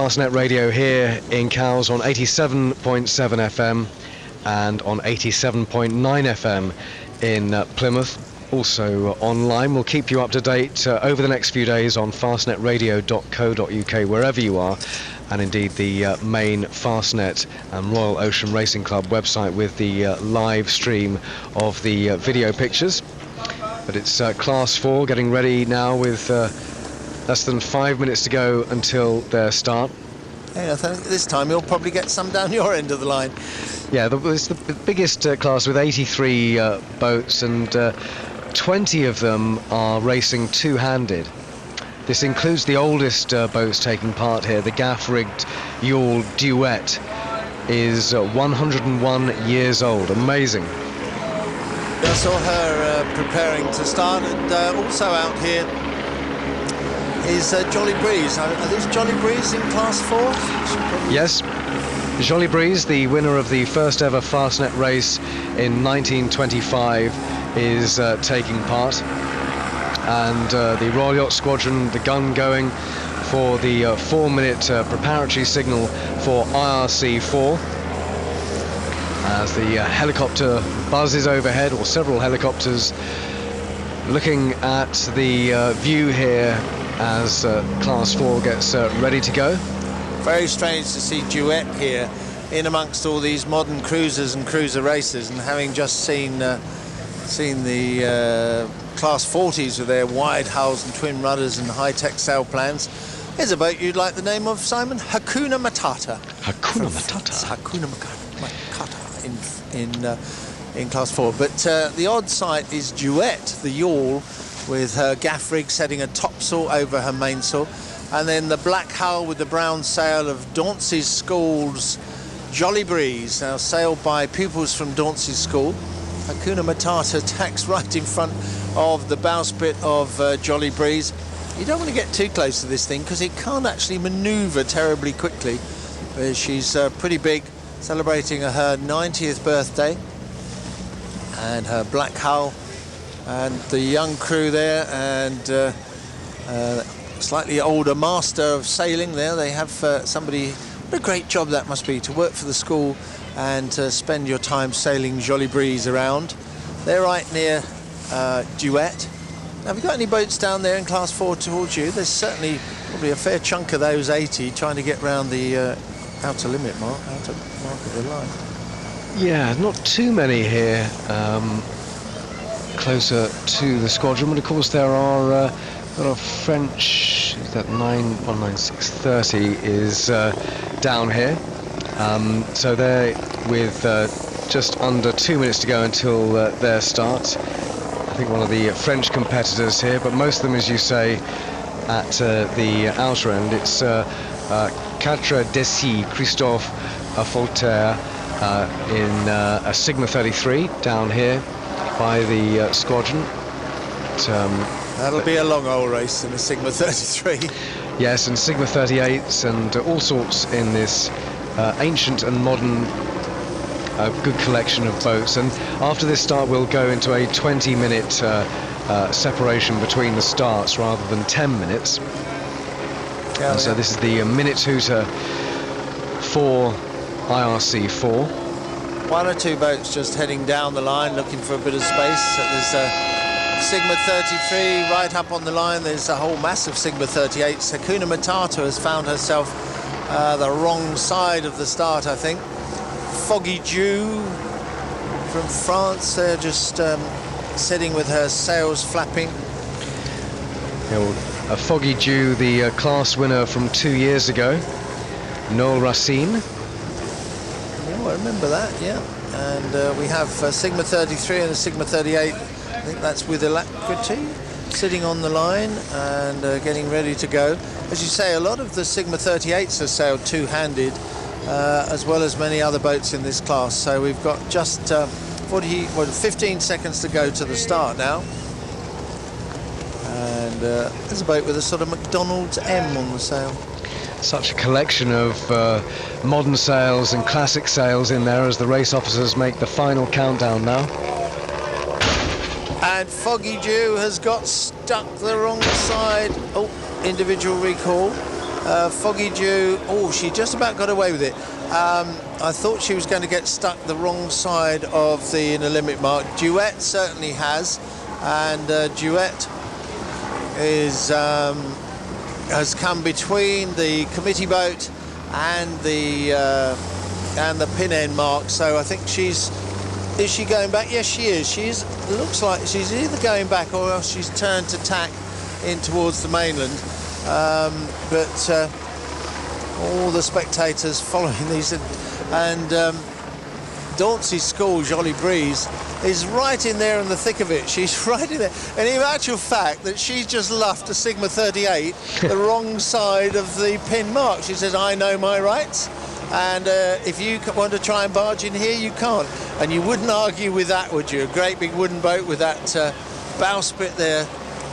Fastnet Radio here in Cowes on 87.7 FM and on 87.9 FM in Plymouth. Also online. We'll keep you up to date over the next few days on fastnetradio.co.uk wherever you are, and indeed the main Fastnet and Royal Ocean Racing Club website with the live stream of the video pictures. But it's Class 4 getting ready now with less than 5 minutes to go until their start. Yeah, I think this time you'll probably get some down your end of the line. Yeah, it's the biggest class with 83 boats, and 20 of them are racing two-handed. This includes the oldest boats taking part here. The gaff-rigged yawl Duet is 101 years old. Amazing. I saw her preparing to start, and also out here is Jolly Breeze. Are these Jolly Breeze in Class 4? Yes. Jolly Breeze, the winner of the first ever Fastnet race in 1925, is taking part. And the Royal Yacht Squadron, the gun going for the 4-minute preparatory signal for IRC 4. As the helicopter buzzes overhead, or several helicopters, looking at the view here as Class 4 gets ready to go. Very strange to see Duet here in amongst all these modern cruisers and cruiser racers, and having just seen the Class 40s with their wide hulls and twin rudders and high-tech sail plans. Here's a boat you'd like the name of, Simon. Hakuna Matata. Hakuna Matata. Hakuna Matata in Class 4. But the odd sight is Duet, the yawl, with her gaff rig setting a topsail over her mainsail, and then the black hull with the brown sail of Dauncey's School's Jolly Breeze, now sailed by pupils from Dauncey's School. Hakuna Matata tacks right in front of the bowsprit of Jolly Breeze. You don't want to get too close to this thing because it can't actually manoeuvre terribly quickly. She's pretty big, celebrating her 90th birthday, and her black hull, and the young crew there, and slightly older master of sailing there. They have somebody. What a great job that must be, to work for the school and spend your time sailing Jolly Breeze around. They're right near Duet. Now, have you got any boats down there in Class 4 towards you? There's certainly probably a fair chunk of those 80 trying to get round the outer limit mark of the line. Yeah, not too many here closer to the squadron, but of course there are a lot of French. That 19630 is down here. So they're with just under 2 minutes to go until their start. I think one of the French competitors here, but most of them, as you say, at the outer end. It's Quatre Desi, Christophe Folter in a Sigma 33 down here by the squadron. That'll be a long old race in a Sigma 33. Yes, and Sigma 38s and all sorts in this ancient and modern good collection of boats. And after this start, we'll go into a 20-minute separation between the starts rather than 10 minutes. Yeah, and so this is the minute hooter for IRC 4. One or two boats just heading down the line looking for a bit of space. There's a Sigma 33 right up on the line. There's a whole mass of Sigma 38s. Hakuna Matata has found herself the wrong side of the start, I think. Foggy Dew from France, they're just sitting with her sails flapping. Yeah, well, Foggy Dew, the class winner from 2 years ago, Noel Racine. Oh, I remember that, yeah. And we have a Sigma 33 and a Sigma 38. I think that's with Alacrity, sitting on the line and getting ready to go. As you say, a lot of the Sigma 38s are sailed two-handed, as well as many other boats in this class. So we've got just 15 seconds to go to the start now. And there's a boat with a sort of McDonald's M on the sail. Such a collection of modern sails and classic sails in there as the race officers make the final countdown now. And Foggy Dew has got stuck the wrong side. Oh, individual recall. Foggy Dew, oh, she just about got away with it. I thought she was going to get stuck the wrong side of the inner limit mark. Duet certainly has, and Duet is has come between the committee boat and the pin end mark. So I think is she going back? Yes, she is. Looks like she's either going back or else she's turned to tack in towards the mainland. But all the spectators following these, and Dauncey's school, Jolly Breeze, is right in there in the thick of it. She's right in there, and in actual fact that she's just luffed a Sigma 38 the wrong side of the pin mark. She says, I know my rights, and if you want to try and barge in here, you can't. And you wouldn't argue with that, would you? A great big wooden boat with that bowsprit there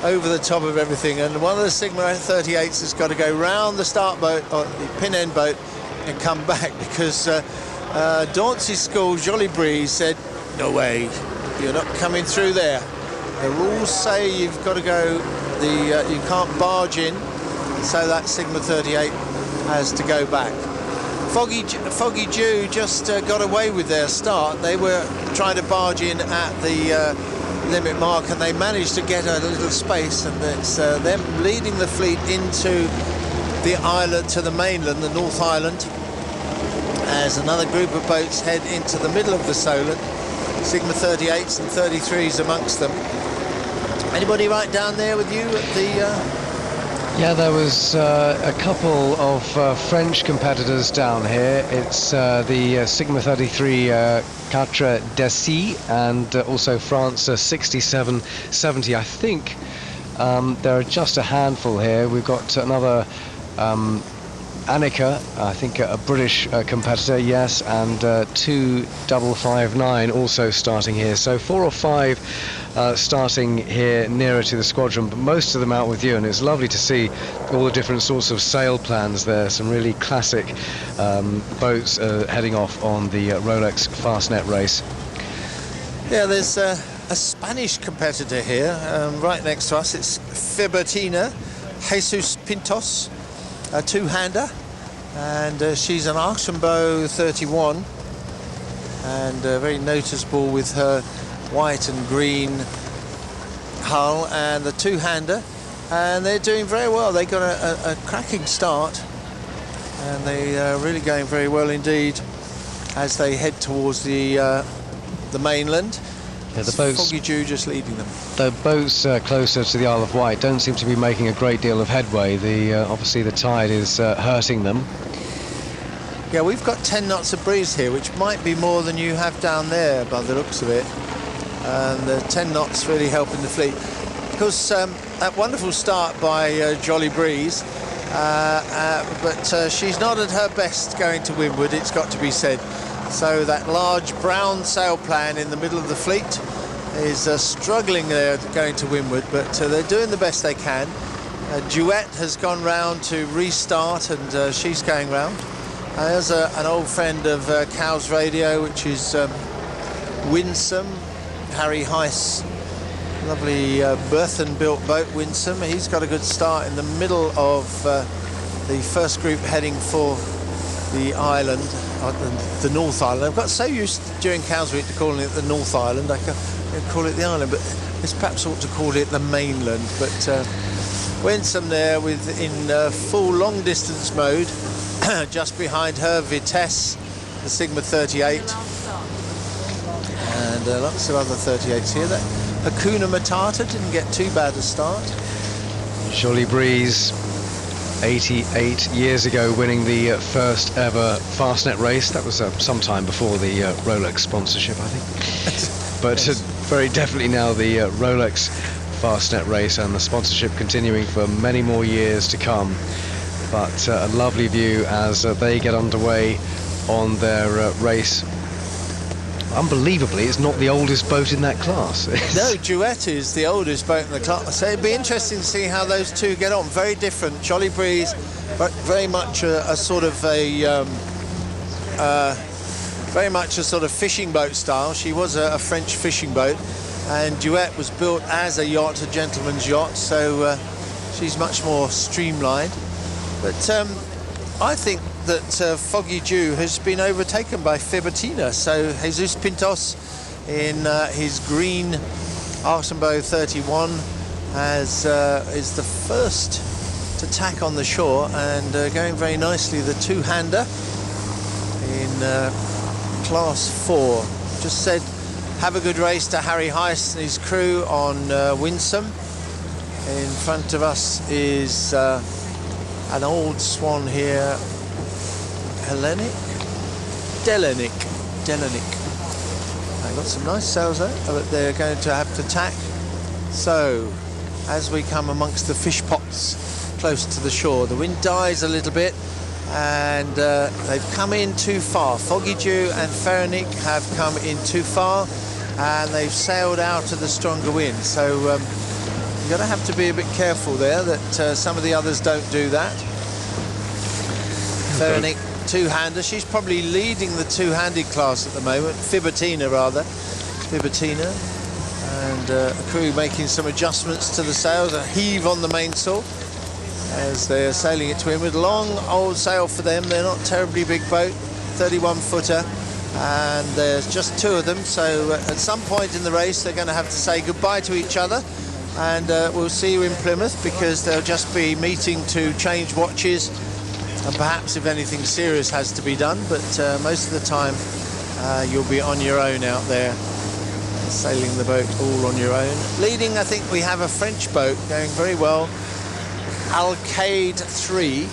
over the top of everything, and one of the Sigma 38s has got to go round the start boat or the pin end boat and come back, because Dauncey's school, Jolly Breeze, said, no way, you're not coming through there. The rules say you've got to go, you can't barge in, so that Sigma 38 has to go back. Foggy Dew just got away with their start. They were trying to barge in at the limit mark, and they managed to get a little space, and it's them leading the fleet into the island, to the mainland, the North Island, as another group of boats head into the middle of the Solent. Sigma 38s and 33s amongst them. Anybody right down there with you at the Yeah, there was a couple of French competitors down here. It's the Sigma 33 Quatre d'Essy, and also France 6770. I think there are just a handful here. We've got another Annika, I think a British competitor, yes, and 2559 also starting here. So 4 or 5 starting here nearer to the squadron, but most of them out with you, and it's lovely to see all the different sorts of sail plans there. Some really classic boats heading off on the Rolex Fastnet race. Yeah, there's a Spanish competitor here right next to us. It's Fibertina Jesus Pintos, a two-hander, and she's an Archambault 31, and very noticeable with her white and green hull and the two-hander, and they're doing very well. They got a cracking start, and they are really going very well indeed as they head towards the mainland. Yeah, the boats, Foggy Dew just leading them. The boats closer to the Isle of Wight don't seem to be making a great deal of headway. Obviously the tide is hurting them. Yeah, we've got 10 knots of breeze here, which might be more than you have down there by the looks of it. And the 10 knots really helping the fleet. Of course, that wonderful start by Jolly Breeze, but she's not at her best going to windward, it's got to be said. So that large brown sail plan in the middle of the fleet is struggling there going to windward, but they're doing the best they can. Duet has gone round to restart, and she's going round. There's an old friend of Cow's Radio, which is Winsome, Harry Heiss, lovely Burthen-built boat, Winsome. He's got a good start in the middle of the first group heading for the island, the North Island. I've got so used during Cow's Week to calling it the North Island, I can call it the island, but it's perhaps ought to call it the mainland. But Winsome there in full long distance mode, just behind her Vitesse, the Sigma 38, and lots of other 38s here. That Hakuna Matata didn't get too bad a start. Jolly Breeze, 88 years ago, winning the first ever Fastnet race. That was some time before the Rolex sponsorship, I think. But yes. Very definitely now the Rolex Fastnet race, and the sponsorship continuing for many more years to come. But a lovely view as they get underway on their race. Unbelievably, it's not the oldest boat in that class. No, Duet is the oldest boat in the class. So it'd be interesting to see how those two get on. Very different. Jolly Breeze, but very much a sort of fishing boat style. She was a French fishing boat, and Duet was built as a yacht, a gentleman's yacht. So she's much more streamlined. But I think that Foggy Dew has been overtaken by Fibertina. So Jesus Pintos in his green Archambault 31 is the first to tack on the shore, and going very nicely, the two-hander in Class 4. Just said have a good race to Harry Heiss and his crew on Winsome. In front of us is an old swan here, Delenic. I've got some nice sails there, but they're going to have to tack. So as we come amongst the fish pots close to the shore, the wind dies a little bit, and they've come in too far. Foggy Dew and Ferronic have come in too far, and they've sailed out of the stronger wind. So you're going to have to be a bit careful there that some of the others don't do that. Ferronic, two-hander. She's probably leading the two-handed class at the moment. Fibertina. And a crew making some adjustments to the sails. A heave on the mainsail as they're sailing it to windward. Long old sail for them. They're not terribly big boat, 31-footer, and there's just two of them. So at some point in the race they're going to have to say goodbye to each other, and we'll see you in Plymouth, because they'll just be meeting to change watches and perhaps if anything serious has to be done. But most of the time you'll be on your own out there, sailing the boat all on your own. Leading, I think we have a French boat going very well, Alcade 3.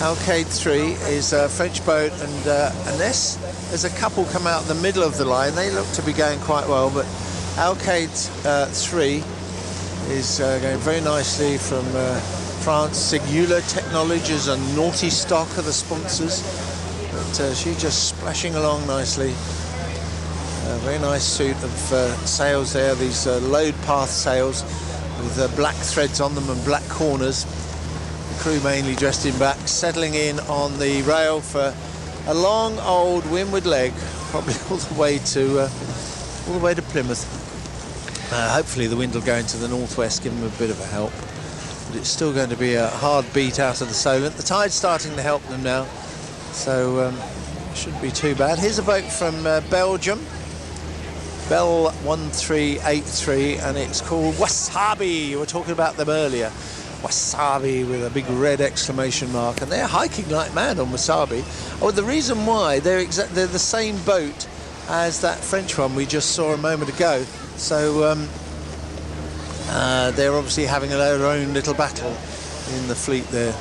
Alcade 3 is a French boat, and unless there's a couple come out the middle of the line, they look to be going quite well. But Alcade 3 is going very nicely from France. Singular Technologies and Naughty Stock are the sponsors, but she's just splashing along nicely. A very nice suit of sails there, these load path sails with black threads on them and black corners. The crew mainly dressed in black, settling in on the rail for a long old windward leg, probably all the way to Plymouth. Hopefully the wind will go into the northwest, give them a bit of a help, but it's still going to be a hard beat out of the Solent. The tide's starting to help them now, so shouldn't be too bad. Here's a boat from Belgium, Bell 1383, and it's called Wasabi. We were talking about them earlier. Wasabi with a big red exclamation mark, and they're hiking like mad on Wasabi. Oh, the reason why they're the same boat as that French one we just saw a moment ago. So they're obviously having their own little battle in the fleet there.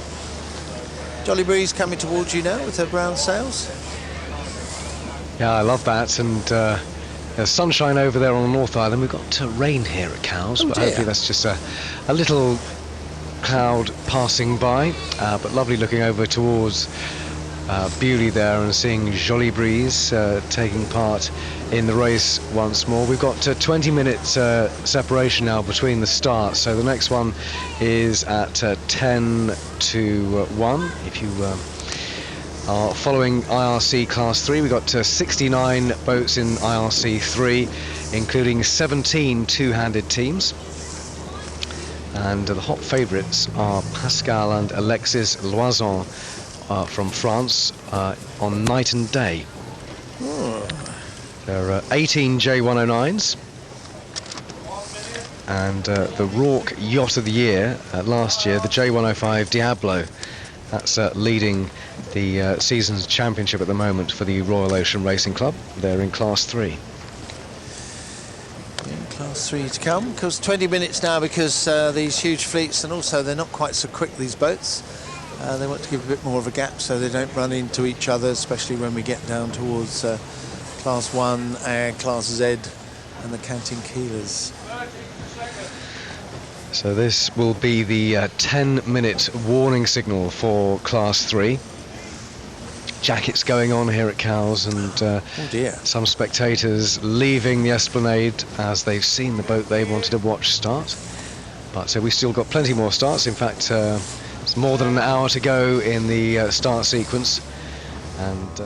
Jolly Breeze coming towards you now with her brown sails. Yeah, I love that, and there's sunshine over there on the North Island. We've got rain here at Cowes, but hopefully that's just a little cloud passing by, but lovely looking over towards Bewley there and seeing Jolly Breeze taking part in the race once more. We've got 20 minutes separation now between the starts, so the next one is at 10 to 1. If you are following IRC Class 3, we've got 69 boats in IRC 3, including 17 two-handed teams. And the hot favourites are Pascal and Alexis Loison from France on night and day. There are 18 J109s, and the Rourke Yacht of the Year last year, the J105 Diablo, that's leading the season's championship at the moment for the Royal Ocean Racing Club. They're in Class 3. Class 3 to come, because 20 minutes now, because these huge fleets, and also they're not quite so quick, these boats. They want to give a bit more of a gap so they don't run into each other, especially when we get down towards Class 1 and Class Z and the Canting Keelers. So this will be the 10-minute warning signal for Class 3. Jackets going on here at Cowes, and some spectators leaving the Esplanade as they've seen the boat they wanted to watch start. But we've still got plenty more starts. In fact, it's more than an hour to go in the start sequence, and